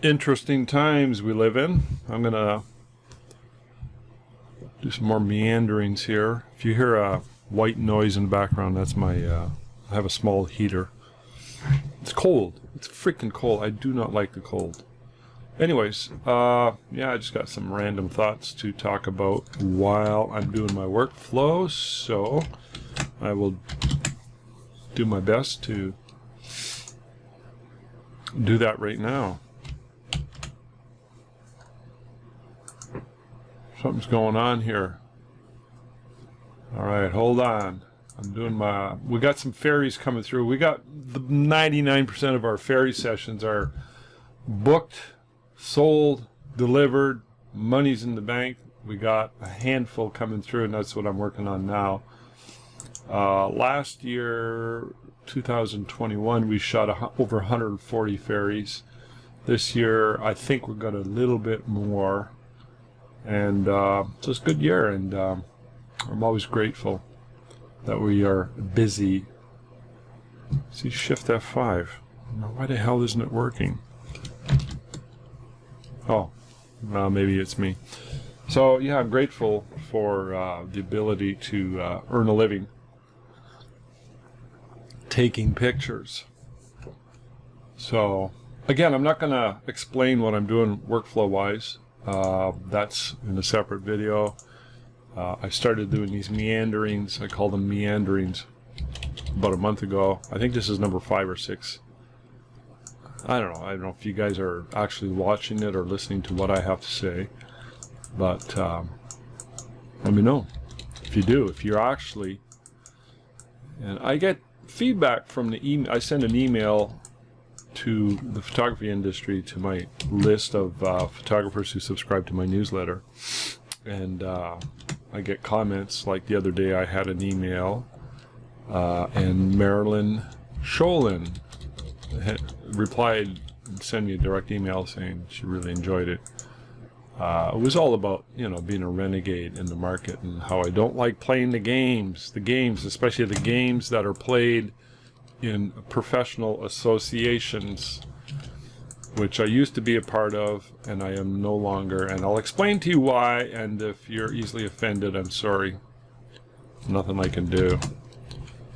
Interesting times we live in. I'm gonna do some more meanderings here. If you hear a white noise in the background, that's my I have a small heater. It's cold. It's freaking cold. I do not like the cold. Anyways, yeah, I just got some random thoughts to talk about while I'm doing my workflow, so I will do my best to do that right now. Something's going on here. All right, hold on. I'm doing my, we got some ferries coming through. We got the 99% of our ferry sessions are booked, sold, delivered, money's in the bank. We got a handful coming through, and that's what I'm working on now. Last year, 2021, we shot over 140 ferries. This year, I think we've got a little bit more. And so it's a good year, and I'm always grateful that we are busy. See, Shift F5. Now, why the hell isn't it working? Oh, maybe it's me. So yeah, I'm grateful for the ability to earn a living taking pictures. So again, I'm not going to explain what I'm doing workflow wise. That's in a separate video. I started doing these meanderings. I call them meanderings about a month ago. I think this is number 5 or 6. I don't know if you guys are actually watching it or listening to what I have to say, but let me know if you do, if you're actually. And I get feedback from the email. I send an email to the photography industry, to my list of photographers who subscribe to my newsletter, and I get comments. Like the other day I had an email and Marilyn Sholin replied and sent me a direct email saying she really enjoyed it. It was all about, you know, being a renegade in the market and how I don't like playing the games, especially the games that are played in professional associations, which I used to be a part of, and I am no longer. And I'll explain to you why, and if you're easily offended, I'm sorry. Nothing I can do.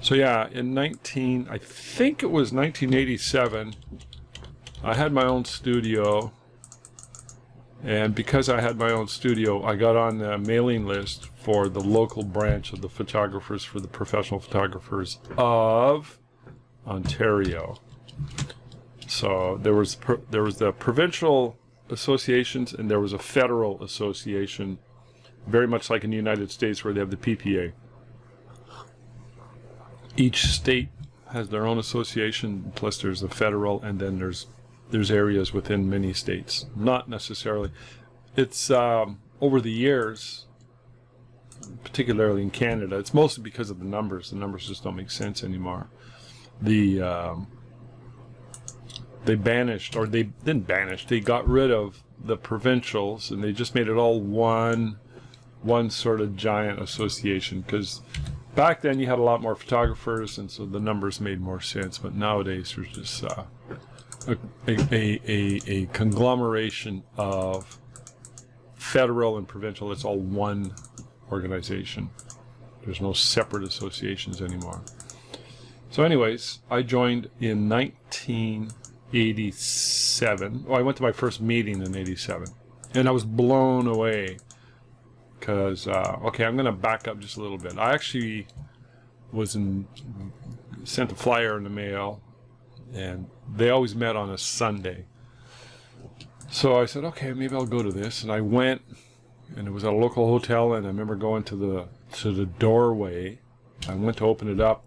So yeah, in I think it was 1987, I had my own studio, and because I had my own studio, I got on the mailing list for the local branch of the photographers, for the professional photographers of Ontario. So there was the provincial associations, and there was a federal association, very much like in the United States where they have the PPA. Each state has their own association, plus there's the federal, and then there's areas within many states. Not necessarily. It's over the years, particularly in Canada, it's mostly because of the numbers. The numbers just don't make sense anymore. They banished, or they didn't banish, they got rid of the provincials, and they just made it all one sort of giant association, because back then you had a lot more photographers, and so the numbers made more sense. But nowadays there's just a conglomeration of federal and provincial. It's all one organization. There's no separate associations anymore. So anyways, I joined in 1987. I went to my first meeting in 87, and I was blown away because, okay, I'm going to back up just a little bit. I actually sent a flyer in the mail, and they always met on a Sunday. So I said, okay, maybe I'll go to this, and I went, and it was at a local hotel, and I remember going to the doorway. I went to open it up,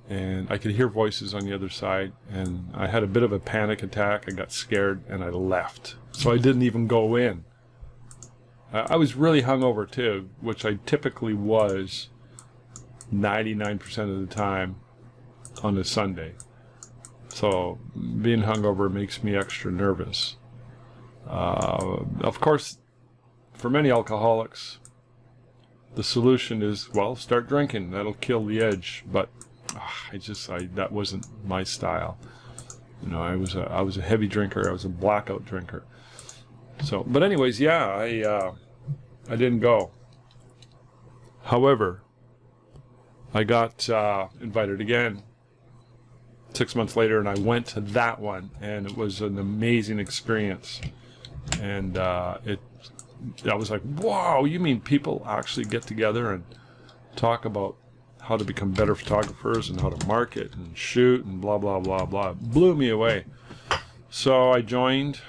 and I could hear voices on the other side, and I had a bit of a panic attack. I got scared, and I left. So I didn't even go in. I was really hungover too, which I typically was 99% of the time on a Sunday. So being hungover makes me extra nervous. Of course, for many alcoholics, the solution is, well, start drinking. That'll kill the edge. But that wasn't my style. You know, I was a heavy drinker. I was a blackout drinker. So, but anyways, yeah, I didn't go. However, I got invited again 6 months later, and I went to that one, and it was an amazing experience. And I was like, wow, you mean people actually get together and talk about how to become better photographers and how to market and shoot and blah, blah, blah, blah. It blew me away. So I joined,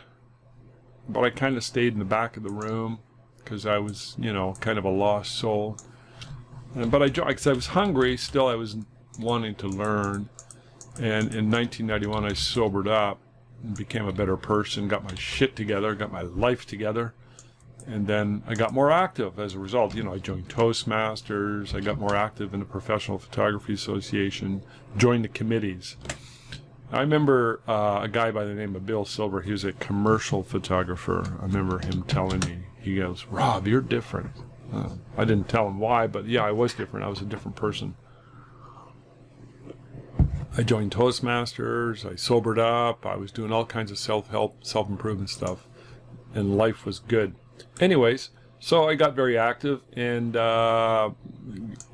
but I kind of stayed in the back of the room because I was, you know, kind of a lost soul. But I joined because I was hungry. Still, I was wanting to learn. And in 1991, I sobered up and became a better person, got my shit together, got my life together. And then I got more active as a result. You know, I joined Toastmasters. I got more active in the Professional Photography Association, joined the committees. I remember a guy by the name of Bill Silver. He was a commercial photographer. I remember him telling me, he goes, Rob, you're different. I didn't tell him why, but yeah, I was different. I was a different person. I joined Toastmasters. I sobered up. I was doing all kinds of self-help, self-improvement stuff, and life was good. Anyways, so I got very active, and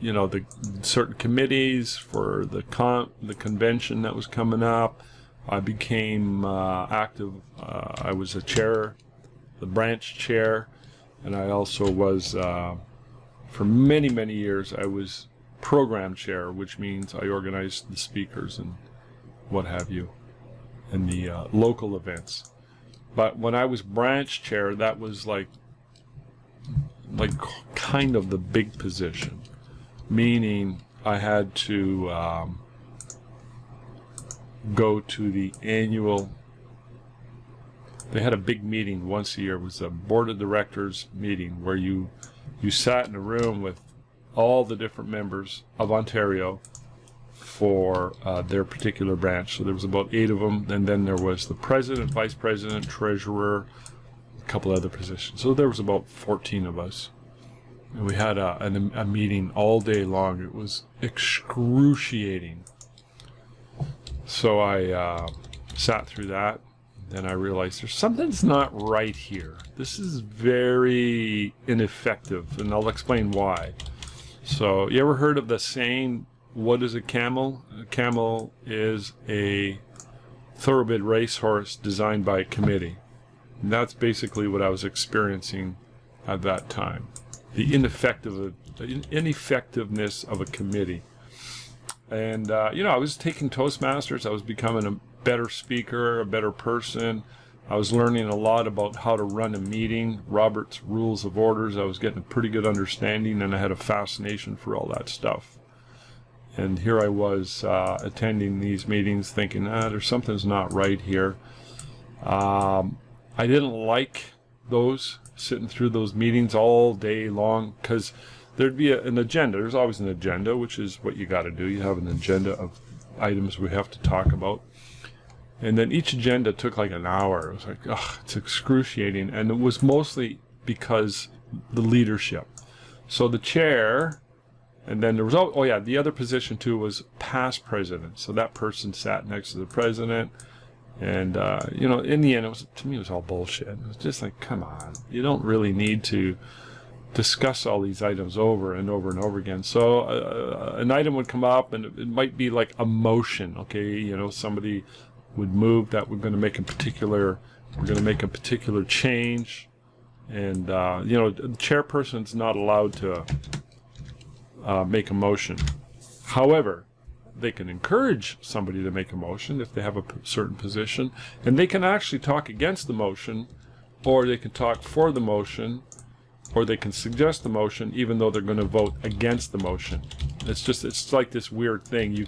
you know, the certain committees for the convention that was coming up. I became active. I was a chair, the branch chair, and I also was for many, many years I was program chair, which means I organized the speakers and what have you, and the local events. But when I was branch chair, that was like kind of the big position, meaning I had to go to the annual. They had a big meeting once a year. It was a board of directors meeting where you sat in a room with all the different members of Ontario for their particular branch. So there was about 8 of them, and then there was the president, vice president, treasurer, a couple other positions. So there was about 14 of us. And we had a meeting all day long. It was excruciating. So I sat through that. Then I realized there's something's not right here. This is very ineffective, and I'll explain why. So, you ever heard of the saying, what is a camel? A camel is a thoroughbred racehorse designed by a committee. And that's basically what I was experiencing at that time. The ineffectiveness of a committee. And, you know, I was taking Toastmasters. I was becoming a better speaker, a better person. I was learning a lot about how to run a meeting, Robert's Rules of Orders. I was getting a pretty good understanding, and I had a fascination for all that stuff. And here I was attending these meetings thinking, there's something's not right here. I didn't like those, sitting through those meetings all day long, because there'd be an agenda. There's always an agenda, which is what you got to do. You have an agenda of items we have to talk about. And then each agenda took like an hour. It was like, ugh, it's excruciating. And it was mostly because the leadership. So the chair, and then there was, oh yeah, the other position too was past president. So that person sat next to the president. And, you know, in the end, to me, it was all bullshit. It was just like, come on. You don't really need to discuss all these items over and over and over again. So an item would come up, and it might be like a motion, okay? You know, somebody would move that we're going to make a particular change, and you know, the chairperson's not allowed to make a motion. However, they can encourage somebody to make a motion if they have a certain position, and they can actually talk against the motion, or they can talk for the motion, or they can suggest the motion even though they're going to vote against the motion. It's like this weird thing. You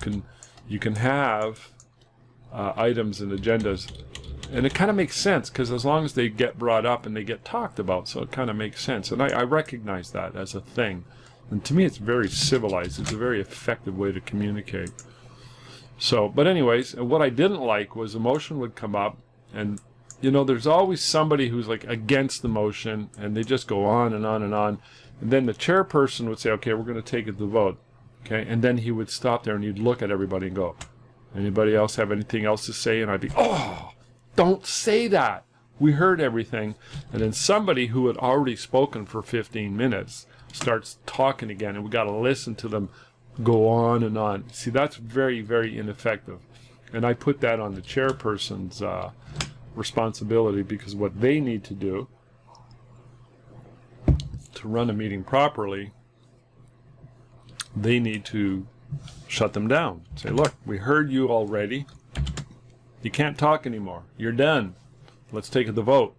can have items and agendas, and it kind of makes sense, because as long as they get brought up and they get talked about, so it kind of makes sense. And I recognize that as a thing, and to me it's very civilized. It's a very effective way to communicate. So, but anyways, what I didn't like was a motion would come up, and you know, there's always somebody who's like against the motion, and they just go on and on and on, and then the chairperson would say, okay, we're going to take it to vote, okay, and then he would stop there and he'd look at everybody and go, Anybody else have anything else to say? And I'd be, oh, don't say that. We heard everything. And then somebody who had already spoken for 15 minutes starts talking again, and we got to listen to them go on and on. See, that's very, very ineffective. And I put that on the chairperson's responsibility, because what they need to do to run a meeting properly, they need to shut them down. Say, look, we heard you already. You can't talk anymore. You're done. Let's take the vote.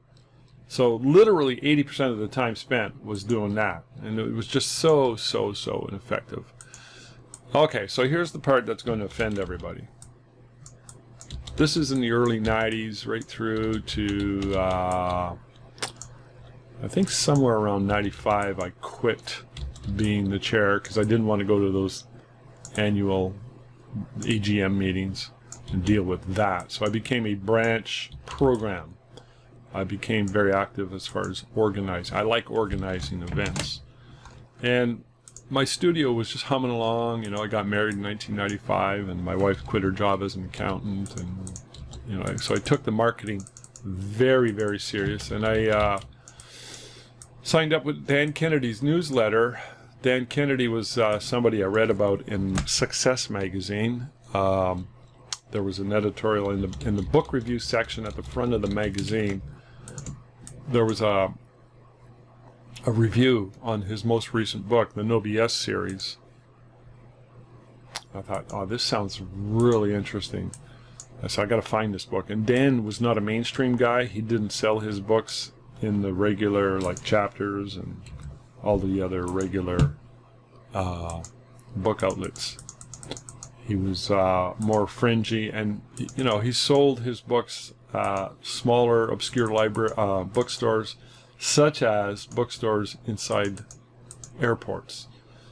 So literally 80% of the time spent was doing that. And it was just so ineffective. Okay, so here's the part that's going to offend everybody. This is in the early 90s, right through to, I think somewhere around 95, I quit being the chair because I didn't want to go to those annual AGM meetings and deal with that. So I became a branch program. I became very active as far as organizing. I like organizing events. And my studio was just humming along. You know, I got married in 1995, and my wife quit her job as an accountant, and you know, so I took the marketing very, very serious, and I signed up with Dan Kennedy's newsletter. Dan Kennedy was somebody I read about in Success magazine. There was an editorial in the book review section at the front of the magazine. There was a review on his most recent book, the No BS series. I thought, oh, this sounds really interesting. So I got to find this book. And Dan was not a mainstream guy. He didn't sell his books in the regular, like, Chapters and all the other regular book outlets. He was more fringy, and you know, he sold his books smaller, obscure library bookstores, such as bookstores inside airports.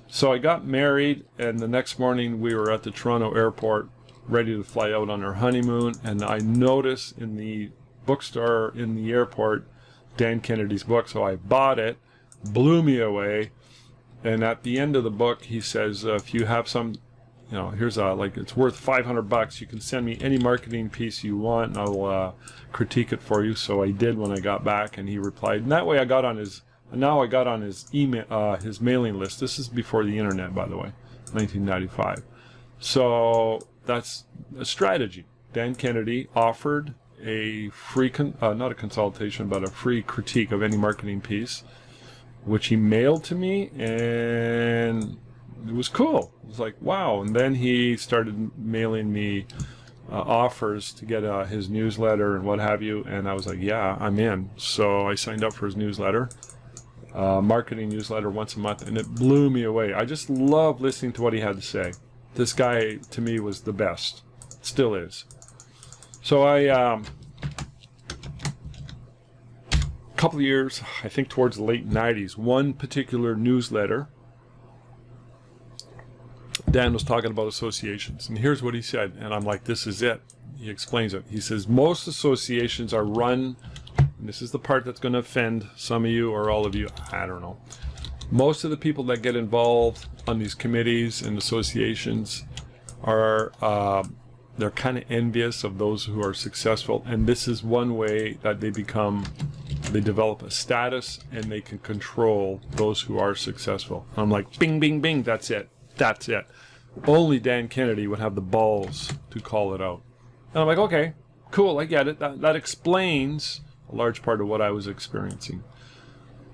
So I got married, and the next morning we were at the Toronto airport ready to fly out on our honeymoon, and I noticed in the bookstore in the airport Dan Kennedy's book, so I bought it. Blew me away. And at the end of the book he says, if you have some, you know, here's a, like, it's worth $500, you can send me any marketing piece you want and I'll critique it for you. So I did when I got back, and he replied, and that way I got on his, now I got on his email, his mailing list. This is before the internet, by the way, 1995. So that's a strategy. Dan Kennedy offered a free, not a consultation, but a free critique of any marketing piece, which he mailed to me, and it was cool. It was like, wow. And then he started mailing me offers to get his newsletter and what have you, and I was like, yeah, I'm in. So I signed up for his newsletter, marketing newsletter once a month, and it blew me away. I just love listening to what he had to say. This guy, to me, was the best. Still is. So I, couple of years, I think towards the late 90s, one particular newsletter, Dan was talking about associations, and here's what he said, and I'm like, this is it. He explains it. He says, most associations are run, and this is the part that's going to offend some of you or all of you, I don't know. Most of the people that get involved on these committees and associations are they're kind of envious of those who are successful, and this is one way that they develop a status, and they can control those who are successful. I'm like, bing, bing, bing, that's it. That's it. Only Dan Kennedy would have the balls to call it out. And I'm like, okay, cool, I get it. That explains a large part of what I was experiencing.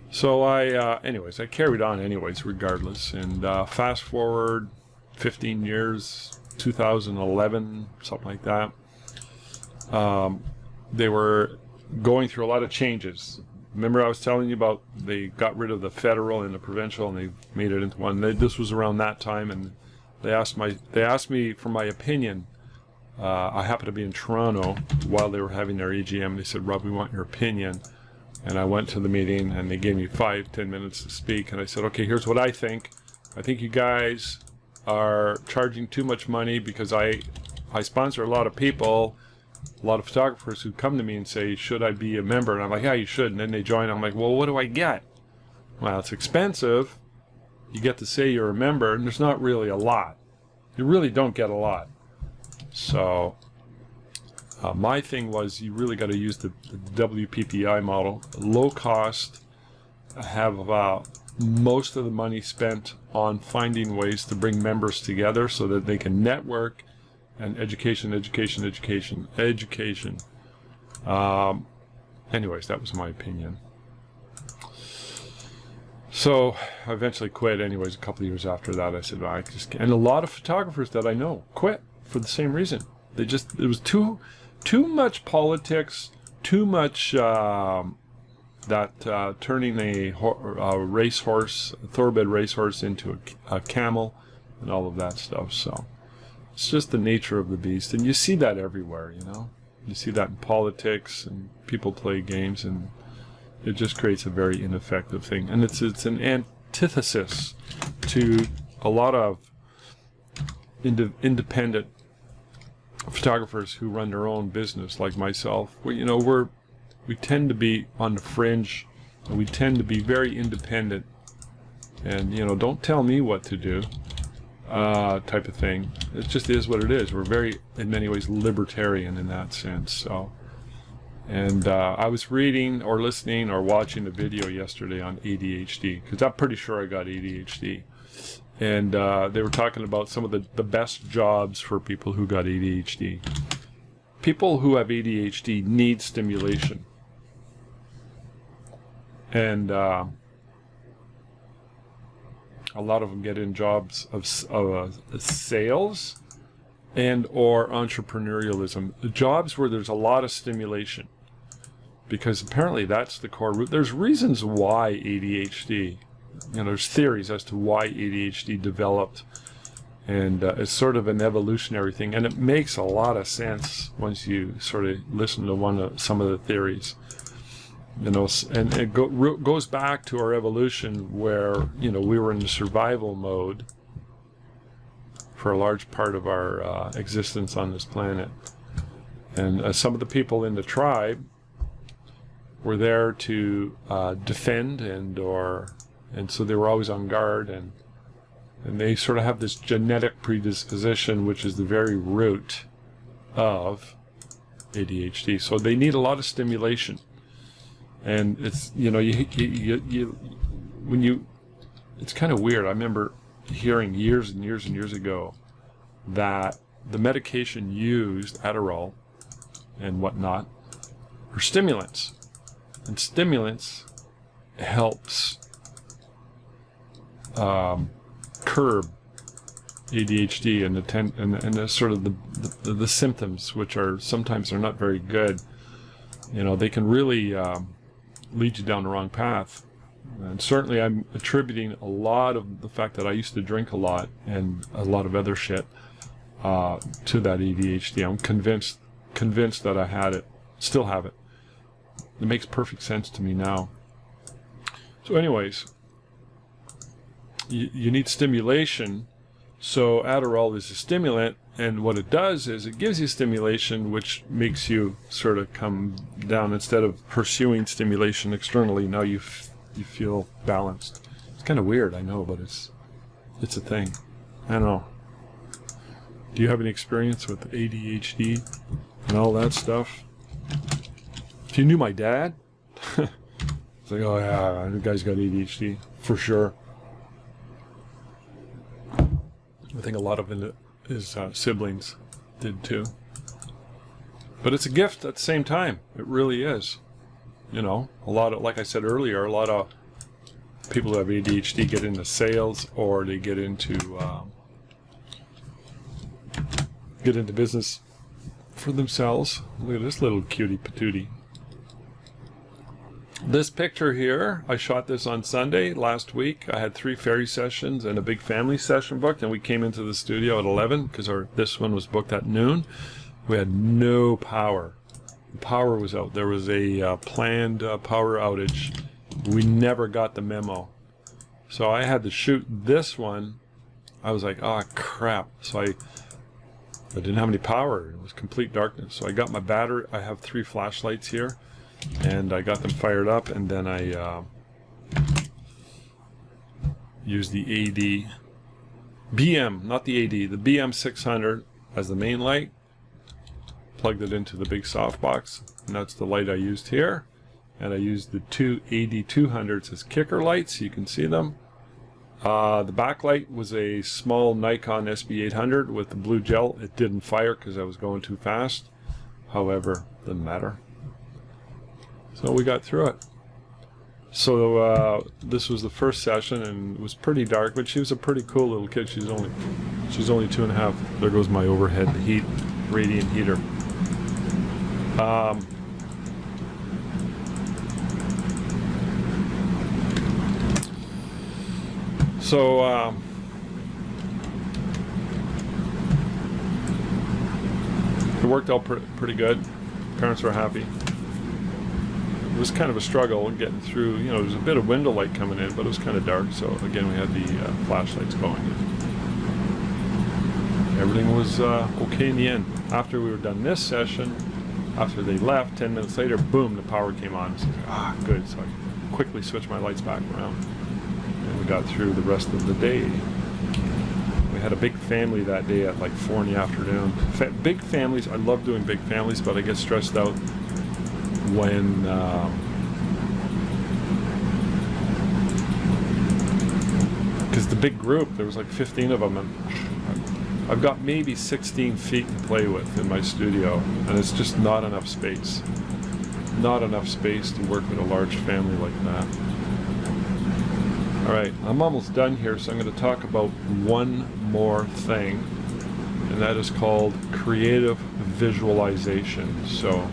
So anyways, I carried on anyways, regardless. And fast forward 15 years, 2011, something like that. They were going through a lot of changes. Remember I was telling you about they got rid of the federal and the provincial, and they made it into one. This was around that time, and they asked me for my opinion. I happened to be in Toronto while they were having their AGM. They said, Rob, we want your opinion. And I went to the meeting, and they gave me 5-10 minutes to speak. And I said, okay, here's what I think. I think you guys are charging too much money, because I sponsor a lot of people, a lot of photographers who come to me and say, should I be a member? And I'm like, yeah, you should. And then they join. I'm like, well, what do I get? Well, it's expensive. You get to say you're a member, and there's not really a lot. You really don't get a lot. So my thing was you really got to use the WPPI model. Low cost, have most of the money spent on finding ways to bring members together so that they can network, and education. Anyways, that was my opinion. So I eventually quit. Anyways, a couple of years after that, I said, I just can't. And a lot of photographers that I know quit for the same reason. It was too much politics, too much turning a racehorse, a thoroughbred racehorse, into a camel, and all of that stuff. So it's just the nature of the beast, and you see that everywhere. You know, you see that in politics, and people play games, and it just creates a very ineffective thing. And it's an antithesis to a lot of independent photographers who run their own business, like myself. We tend to be on the fringe, and we tend to be very independent, and don't tell me what to do, type of thing. It just is what it is. We're very, in many ways, libertarian in that sense. So, and I was reading or listening or watching a video yesterday on ADHD, because I'm pretty sure I got ADHD. And they were talking about some of the best jobs for people who got ADHD. People who have ADHD need stimulation. And a lot of them get in jobs of sales and or entrepreneurialism. Jobs where there's a lot of stimulation. Because apparently that's the core root. There's reasons why ADHD, there's theories as to why ADHD developed, and it's sort of an evolutionary thing, and it makes a lot of sense once you sort of listen to some of the theories. And it goes back to our evolution, where we were in the survival mode for a large part of our existence on this planet, and some of the people in the tribe were there to defend, and so they were always on guard, and they sort of have this genetic predisposition, which is the very root of ADHD. So they need a lot of stimulation, and it's it's kind of weird. I remember hearing years and years and years ago that the medication used, Adderall and whatnot, are stimulants, and stimulants helps curb ADHD and the sort of the symptoms, which are sometimes not very good. They can really lead you down the wrong path. And certainly I'm attributing a lot of the fact that I used to drink a lot and a lot of other shit to that ADHD. I'm convinced that I had it, still have it. It makes perfect sense to me now. So anyways, you need stimulation. So Adderall is a stimulant, and what it does is it gives you stimulation, which makes you sort of come down. Instead of pursuing stimulation externally, now you feel balanced. It's kind of weird, I know, but it's a thing. I don't know. Do you have any experience with ADHD and all that stuff? If you knew my dad, it's like, oh yeah, the guy's got ADHD for sure. I think a lot of his siblings did too. But it's a gift at the same time. It really is. A lot of, like I said earlier, a lot of people who have ADHD get into sales, or they get into business for themselves. Look at this little cutie patootie. This picture here, I shot this on Sunday last week. I had 3 fairy sessions and a big family session booked, and we came into the studio at 11 because this one was booked at noon. We had no power. The power was out. There was a planned power outage. We never got the memo. So I had to shoot this one. I was like, oh crap. So I didn't have any power. It was complete darkness. So I got my battery. I have 3 flashlights here, and I got them fired up, and then I used the AD BM, not the AD, the BM 600 as the main light, plugged it into the big softbox, and that's the light I used here. And I used the two AD200s as kicker lights, you can see them. The backlight was a small Nikon SB800 with the blue gel. It didn't fire because I was going too fast. However, doesn't matter. So we got through it. So this was the first session, and it was pretty dark, but she was a pretty cool little kid. She's only 2.5. There goes my overhead heat radiant heater. So it worked out pretty good. Parents were happy. It was kind of a struggle getting through. You know, there was a bit of window light coming in, but it was kind of dark. So again, we had the flashlights going. Everything was okay in the end. After we were done this session, after they left, 10 minutes later, boom, the power came on. So I was like, good. So I quickly switched my lights back around. And we got through the rest of the day. We had a big family that day at like 4 in the afternoon. Big families, I love doing big families, but I get stressed out when because the big group, there was like 15 of them, and I've got maybe 16 feet to play with in my studio, and it's just not enough space. Not enough space to work with a large family like that. Alright, I'm almost done here, so I'm going to talk about one more thing, and that is called creative visualization. So,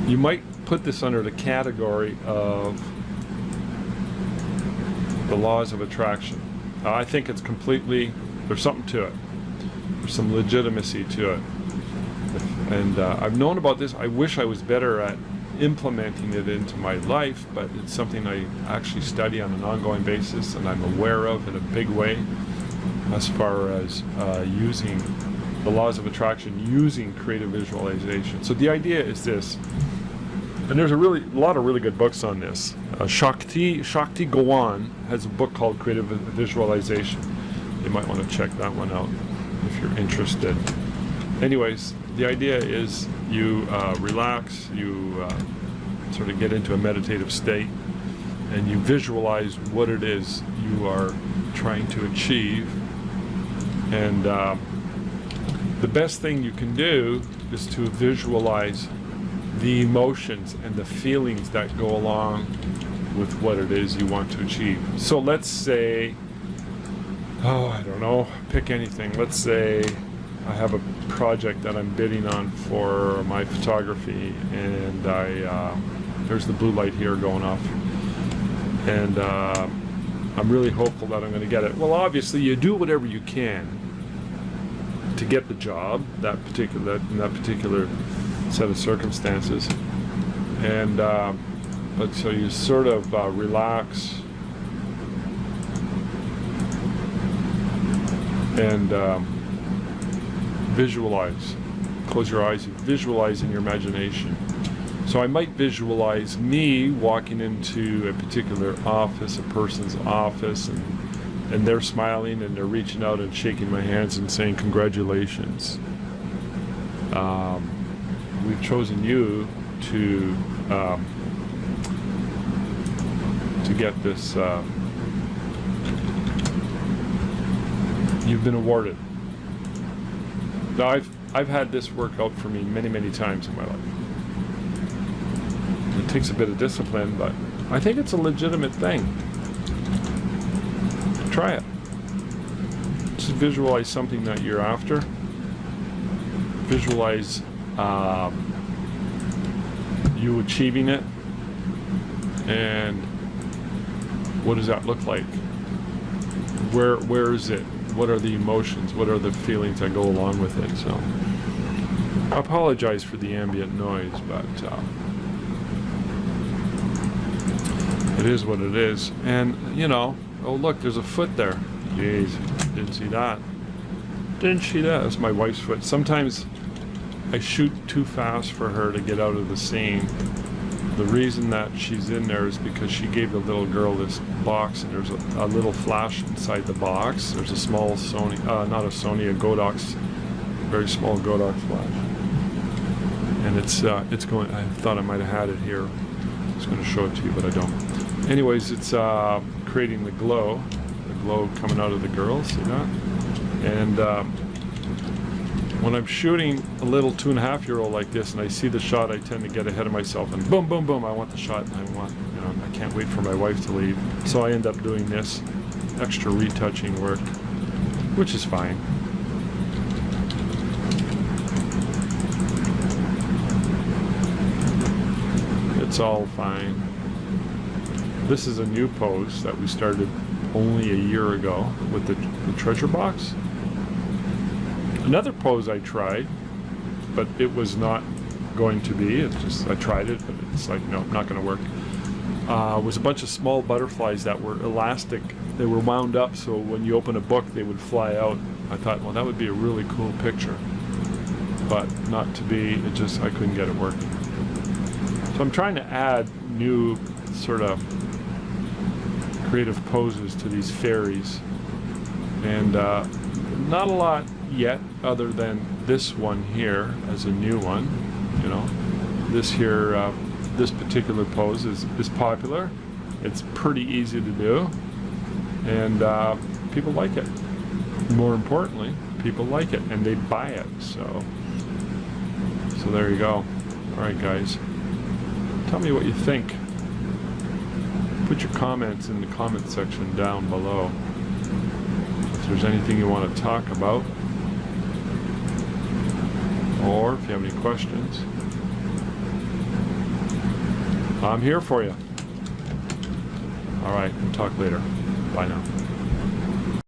you might put this under the category of the laws of attraction. I think it's completely, there's something to it. There's some legitimacy to it. And I've known about this. I wish I was better at implementing it into my life, but it's something I actually study on an ongoing basis, and I'm aware of in a big way as far as using the laws of attraction, using creative visualization. So the idea is this, and there's a lot of really good books on this. Shakti Gawan has a book called Creative Visualization. You might want to check that one out if you're interested. Anyways, the idea is you relax, you sort of get into a meditative state, and you visualize what it is you are trying to achieve. And the best thing you can do is to visualize the emotions and the feelings that go along with what it is you want to achieve. So let's say, I don't know, pick anything. Let's say I have a project that I'm bidding on for my photography, and there's the blue light here going off, and I'm really hopeful that I'm going to get it. Well, obviously you do whatever you can to get the job, in that particular set of circumstances, and but so you sort of relax and visualize. Close your eyes and visualize in your imagination. So I might visualize me walking into a particular office, a person's office, and they're smiling and they're reaching out and shaking my hands and saying congratulations. We've chosen you to get this. You've been awarded. Now I've had this work out for me many times in my life. It takes a bit of discipline, but I think it's a legitimate thing. Try it. Just visualize something that you're after. Visualize you achieving it, and what does that look like? Where is it? What are the emotions? What are the feelings that go along with it? So I apologize for the ambient noise, but it is what it is. And you know, oh look, there's a foot there. Jeez, didn't see that. Didn't see that. That's my wife's foot. Sometimes I shoot too fast for her to get out of the scene. The reason that she's in there is because she gave the little girl this box, and there's a little flash inside the box. There's a small Sony, not a Sony, a Godox, very small Godox flash. and it's going. I thought I might have had it here. I was going to show it to you, but I don't. Anyways, it's creating the glow coming out of the girl. See that? And when I'm shooting a little 2.5-year-old like this, and I see the shot, I tend to get ahead of myself, and boom, boom, boom. I want the shot, and I can't wait for my wife to leave. So I end up doing this extra retouching work, which is fine. It's all fine. This is a new pose that we started only a year ago with the treasure box. Another pose I tried, but it was not going to be. I tried it, but it's like, no, not going to work. Was a bunch of small butterflies that were elastic. They were wound up, so when you open a book, they would fly out. I thought, well, that would be a really cool picture, but not to be. I couldn't get it working. So I'm trying to add new sort of creative poses to these fairies, and not a lot yet, other than this one here as a new one. This here, this particular pose is popular. It's pretty easy to do, and people like it. More importantly, people like it, and they buy it. So there you go. All right, guys. Tell me what you think. Put your comments in the comment section down below. If there's anything you want to talk about, or if you have any questions, I'm here for you. All right, we'll talk later. Bye now.